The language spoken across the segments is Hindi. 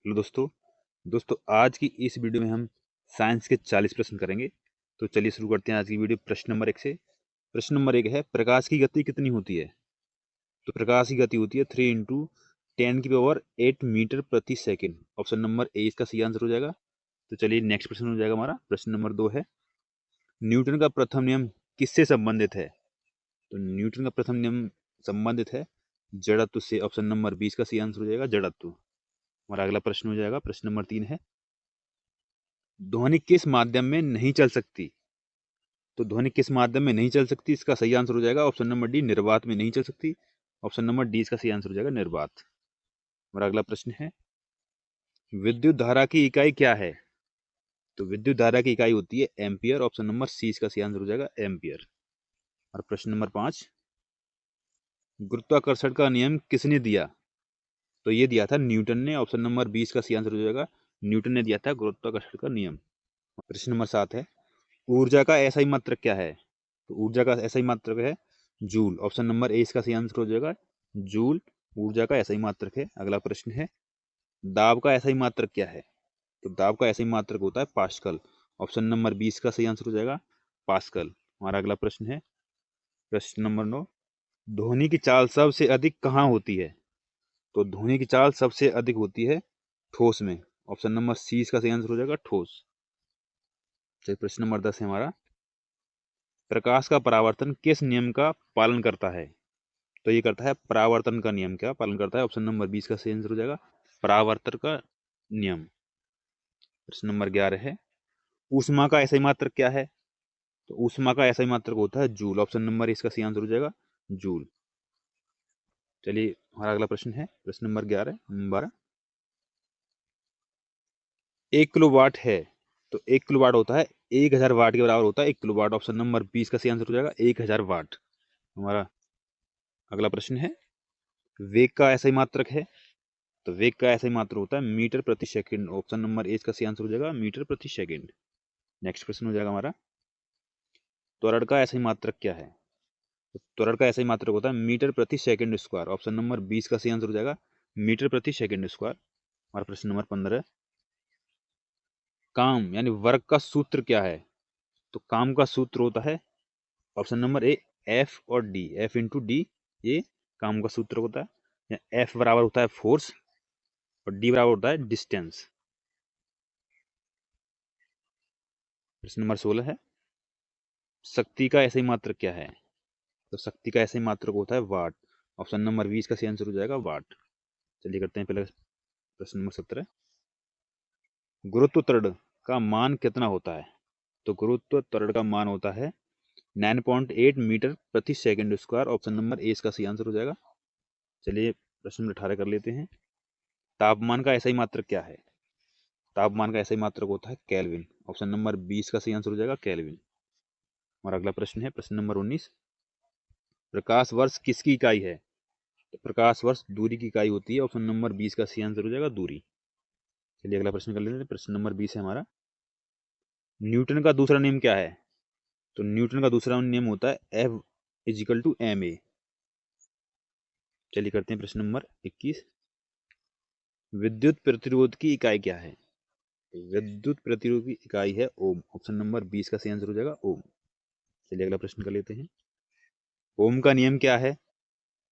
हेलो दोस्तों आज की इस वीडियो में हम साइंस के 40 प्रश्न करेंगे। तो चलिए शुरू करते हैं आज की वीडियो प्रश्न नंबर 1 से। प्रश्न नंबर 1 है, प्रकाश की गति कितनी होती है? तो प्रकाश की गति होती है 3 इंटू 10⁸ मीटर प्रति सेकेंड। ऑप्शन नंबर ए इसका सही आंसर हो जाएगा। तो चलिए नेक्स्ट प्रश्न हो जाएगा हमारा। प्रश्न नंबर 2 है, न्यूटन का प्रथम नियम किससे संबंधित है? तो न्यूटन का प्रथम नियम संबंधित है जड़त्व से। ऑप्शन नंबर 20 का सही आंसर हो जाएगा, जड़त्व। हमारा अगला प्रश्न हो जाएगा प्रश्न नंबर 3 है, ध्वनि किस माध्यम में नहीं चल सकती? तो ध्वनि किस माध्यम में नहीं चल सकती, इसका सही आंसर हो जाएगा ऑप्शन नंबर डी, निर्वात में नहीं चल सकती। ऑप्शन नंबर डी इसका सही आंसर हो जाएगा, निर्वात। हमारा अगला प्रश्न है, विद्युत धारा की इकाई क्या है? तो विद्युत धारा की इकाई होती है एम्पियर। ऑप्शन नंबर सी इसका सही आंसर हो जाएगा, एम्पियर। और प्रश्न नंबर 5, गुरुत्वाकर्षण का नियम किसने दिया? तो ये दिया था न्यूटन ने। ऑप्शन नंबर 20 का सही आंसर हो जाएगा, न्यूटन ने दिया था गुरुत्वाकर्षण का नियम। प्रश्न नंबर 7 है, ऊर्जा का ऐसा ही मात्रक क्या है? तो ऊर्जा का ऐसा ही मात्रक है जूल। ऑप्शन नंबर ए इसका सही आंसर हो जाएगा, जूल ऊर्जा का ऐसा ही मात्रक है। अगला प्रश्न है, दाब का ऐसा ही मात्रक क्या है? तो दाब का ऐसा ही मात्रक होता है पास्कल। ऑप्शन नंबर 20 का सही आंसर हो जाएगा, पास्कल। हमारा अगला प्रश्न है प्रश्न नंबर 9, ध्वनि की चाल सबसे अधिक कहाँ होती है? तो ध्वनि की चाल सबसे अधिक होती है ठोस में। ऑप्शन नंबर सी इसका सही आंसर हो जाएगा, ठोस। चलिए प्रश्न नंबर 10 है हमारा, प्रकाश का परावर्तन किस नियम का पालन करता है? तो ये करता है परावर्तन का नियम का पालन करता है। ऑप्शन नंबर 20 का सही आंसर हो जाएगा, परावर्तन का नियम। प्रश्न नंबर 11 है, ऊष्मा का ऐसा ही मात्रक क्या है? तो ऊष्मा का ऐसा ही मात्रक होता है जूल। ऑप्शन नंबर इसका सही आंसर हो जाएगा, जूल। चलिए हमारा अगला प्रश्न है प्रश्न नंबर 12, 1 किलोवाट है। तो 1 किलोवाट होता है 1000 वाट के बराबर होता है 1 किलोवाट। ऑप्शन नंबर 20 का सही आंसर हो जाएगा, 1000 वाट। हमारा अगला प्रश्न है, वेग का ऐसा ही मात्रक है। तो वेग का ऐसा ही मात्रक होता है मीटर प्रति सेकंड। ऑप्शन नंबर ए इसका सही आंसर हो जाएगा, मीटर प्रति सेकंड। नेक्स्ट प्रश्न हो जाएगा हमारा, त्वरण का ऐसा ही मात्रक क्या है? तो त्वरण का ऐसा ही मात्रक होता है मीटर प्रति सेकंड स्क्वायर। ऑप्शन नंबर 20 का सही आंसर हो जाएगा, मीटर प्रति सेकंड स्क्वायर। हमारा प्रश्न नंबर 15, काम यानी वर्क का सूत्र क्या है? तो काम का सूत्र होता है ऑप्शन नंबर ए, एफ और डी, एफ इंटू डी, ये काम का सूत्र होता है। एफ बराबर होता है फोर्स और डी बराबर होता है डिस्टेंस। प्रश्न नंबर 16 है, शक्ति का ऐसा ही मात्रक क्या है? तो शक्ति का ऐसा ही मात्रक होता है वाट। ऑप्शन नंबर 20 का सही आंसर हो जाएगा, वाट। चलिए करते हैं पहले प्रश्न नंबर 17, गुरुत्व त्वरण का मान कितना होता है? तो गुरुत्व त्वरण का मान होता है 9.8 मीटर प्रति second square. Option number A इसका सही आंसर हो जाएगा। चलिए प्रश्न नंबर 18 कर लेते हैं, तापमान का ऐसा ही मात्रक क्या है? तापमान का ऐसा ही मात्रक होता है केल्विन। ऑप्शन नंबर 20 का सही आंसर हो जाएगा, केल्विन। हमारा अगला प्रश्न है प्रश्न नंबर 19, प्रकाश वर्ष किसकी इकाई है? तो प्रकाश वर्ष दूरी की इकाई होती है। ऑप्शन नंबर 20 का सही आंसर हो जाएगा, दूरी। चलिए अगला प्रश्न कर लेते हैं। प्रश्न नंबर 20 है हमारा, न्यूटन का दूसरा नियम क्या है? तो न्यूटन का दूसरा नियम होता है F is equal to M A. चलिए करते हैं प्रश्न नंबर 21, विद्युत प्रतिरोध की इकाई क्या है? विद्युत प्रतिरोध की इकाई है ओम। ऑप्शन नंबर 20 का सही आंसर हो जाएगा, ओम। चलिए अगला प्रश्न कर लेते हैं, ओम का नियम क्या है?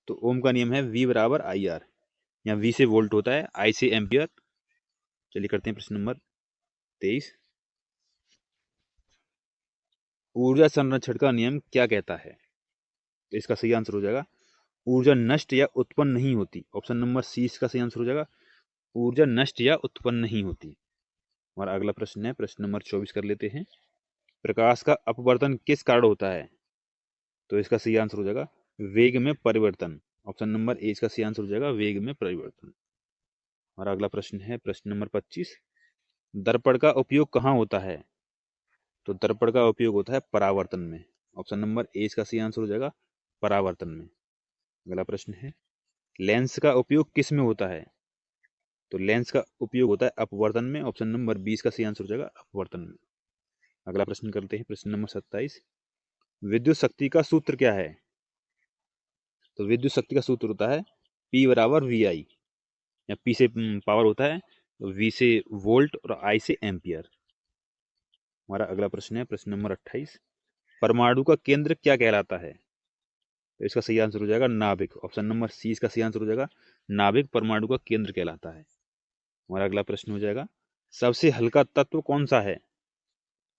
तो ओम का नियम है V बराबर आई आर। यहाँ V से वोल्ट होता है, I से एम्पियर। चलिए करते हैं प्रश्न नंबर 23, ऊर्जा संरक्षण का नियम क्या कहता है? तो इसका सही आंसर हो जाएगा, ऊर्जा नष्ट या उत्पन्न नहीं होती। ऑप्शन नंबर सी इसका सही आंसर हो जाएगा, ऊर्जा नष्ट या उत्पन्न नहीं होती। हमारा अगला प्रश्न है प्रश्न नंबर 24 कर लेते हैं, प्रकाश का अपवर्तन किस कारण होता है? तो इसका सही आंसर हो जाएगा, वेग में परिवर्तन। ऑप्शन नंबर ए इसका सही आंसर हो जाएगा, वेग में परिवर्तन। हमारा अगला प्रश्न है प्रश्न नंबर 25, दर्पण का उपयोग कहाँ होता है? तो दर्पण का उपयोग होता है परावर्तन में। ऑप्शन नंबर ए इसका सही आंसर हो जाएगा, परावर्तन में। अगला प्रश्न है, लेंस का उपयोग किस में होता है? तो लेंस का उपयोग होता है अपवर्तन में। ऑप्शन नंबर 20 का सही आंसर हो जाएगा, अपवर्तन में। अगला प्रश्न करते हैं प्रश्न नंबर 27, विद्युत शक्ति का सूत्र क्या है? तो विद्युत शक्ति का सूत्र होता है P बराबर VI, या P से पावर होता है तो V से वोल्ट और I से एम्पियर। हमारा अगला प्रश्न है प्रश्न नंबर 28, परमाणु का केंद्र क्या कहलाता है? तो इसका सही आंसर हो जाएगा नाभिक। ऑप्शन नंबर सी इसका सही आंसर हो जाएगा, नाभिक परमाणु का केंद्र कहलाता है। हमारा अगला प्रश्न हो जाएगा, सबसे हल्का तत्व कौन सा है?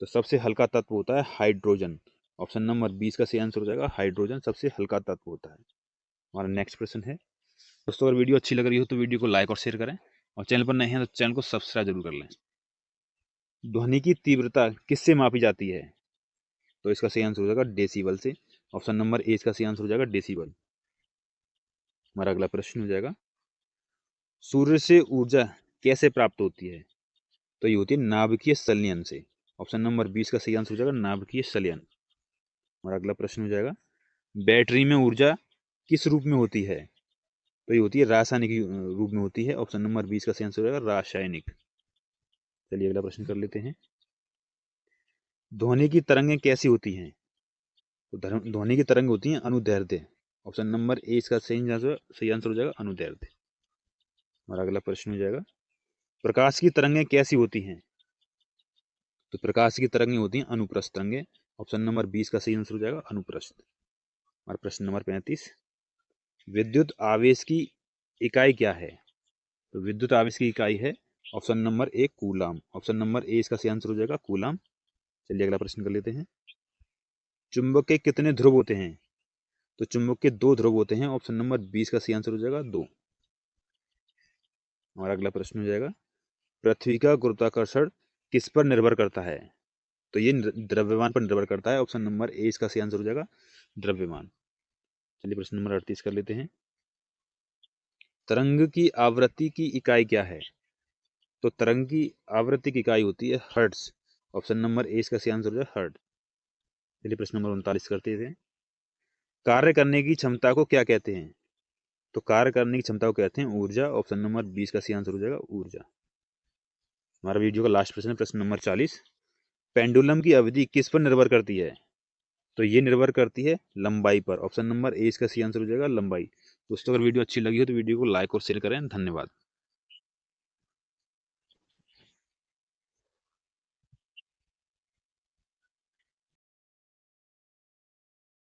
तो सबसे हल्का तत्व होता है हाइड्रोजन। ऑप्शन नंबर 20 का सही आंसर हो जाएगा, हाइड्रोजन सबसे हल्का तत्व होता है। हमारा नेक्स्ट प्रश्न है, दोस्तों अगर वीडियो अच्छी लग रही हो तो वीडियो को लाइक और शेयर करें, और चैनल पर नए हैं तो चैनल को सब्सक्राइब जरूर कर लें। ध्वनि की तीव्रता किससे मापी जाती है? तो इसका सही आंसर हो जाएगा डेसिबल से। ऑप्शन नंबर ए इसका सही आंसर हो जाएगा डेसिबल। हमारा अगला प्रश्न हो जाएगा, सूर्य से ऊर्जा कैसे प्राप्त होती है? तो ये होती है नाभिकीय संलयन से। ऑप्शन नंबर 20 का सही आंसर हो जाएगा नाभिकीय संलयन। हमारा अगला प्रश्न हो जाएगा, बैटरी में ऊर्जा किस रूप में होती है? तो ये होती है रासायनिक रूप में होती है। ऑप्शन नंबर 20 का सही आंसर हो जाएगा रासायनिक। चलिए अगला प्रश्न कर लेते हैं, ध्वनि की तरंगें कैसी होती हैं? तो ध्वनि की तरंग होती हैं अनुदैर्ध्य। ऑप्शन नंबर ए इसका सही आंसर हो जाएगा अनुदैर्ध्य। हमारा अगला प्रश्न हो जाएगा, प्रकाश की तरंगें कैसी होती हैं? तो प्रकाश की तरंगें होती हैं अनुप्रस्थ तरंगें। ऑप्शन नंबर 20 का सही आंसर हो जाएगा अनुप्रस्थ। हमारा प्रश्न नंबर 35, विद्युत आवेश की इकाई क्या है? तो विद्युत आवेश की इकाई है option number A coulomb. Option number A इसका सही आंसर हो जाएगा कूलाम। चलिए अगला प्रश्न कर लेते हैं, चुंबक के कितने ध्रुव होते हैं? तो चुंबक के 2 ध्रुव होते हैं। ऑप्शन नंबर 20 का सही आंसर हो जाएगा 2। हमारा अगला प्रश्न हो जाएगा, पृथ्वी का गुरुत्वाकर्षण किस पर निर्भर करता है? तो ये द्रव्यमान पर निर्भर करता है। ऑप्शन नंबर ए इसका सही आंसर हो जाएगा द्रव्यमान। चलिए प्रश्न नंबर 38 कर लेते हैं, तरंग की आवृत्ति की इकाई क्या है? तो तरंग की आवृत्ति की इकाई होती है हर्ट्ज। ऑप्शन नंबर ए इसका सही आंसर हो जाएगा हर्ट्ज। चलिए प्रश्न नंबर 39 करते थे, कार्य करने की क्षमता को क्या कहते हैं? तो कार्य करने की क्षमता को कहते हैं ऊर्जा। ऑप्शन नंबर 20 का सही आंसर हो जाएगा ऊर्जा। हमारा वीडियो का लास्ट प्रश्न है प्रश्न नंबर 40, पेंडुलम की अवधि किस पर निर्भर करती है? तो ये निर्भर करती है लंबाई पर। ऑप्शन नंबर ए इसका सही आंसर हो जाएगा लंबाई। दोस्तों अगर वीडियो अच्छी लगी हो तो वीडियो को लाइक और शेयर करें। धन्यवाद।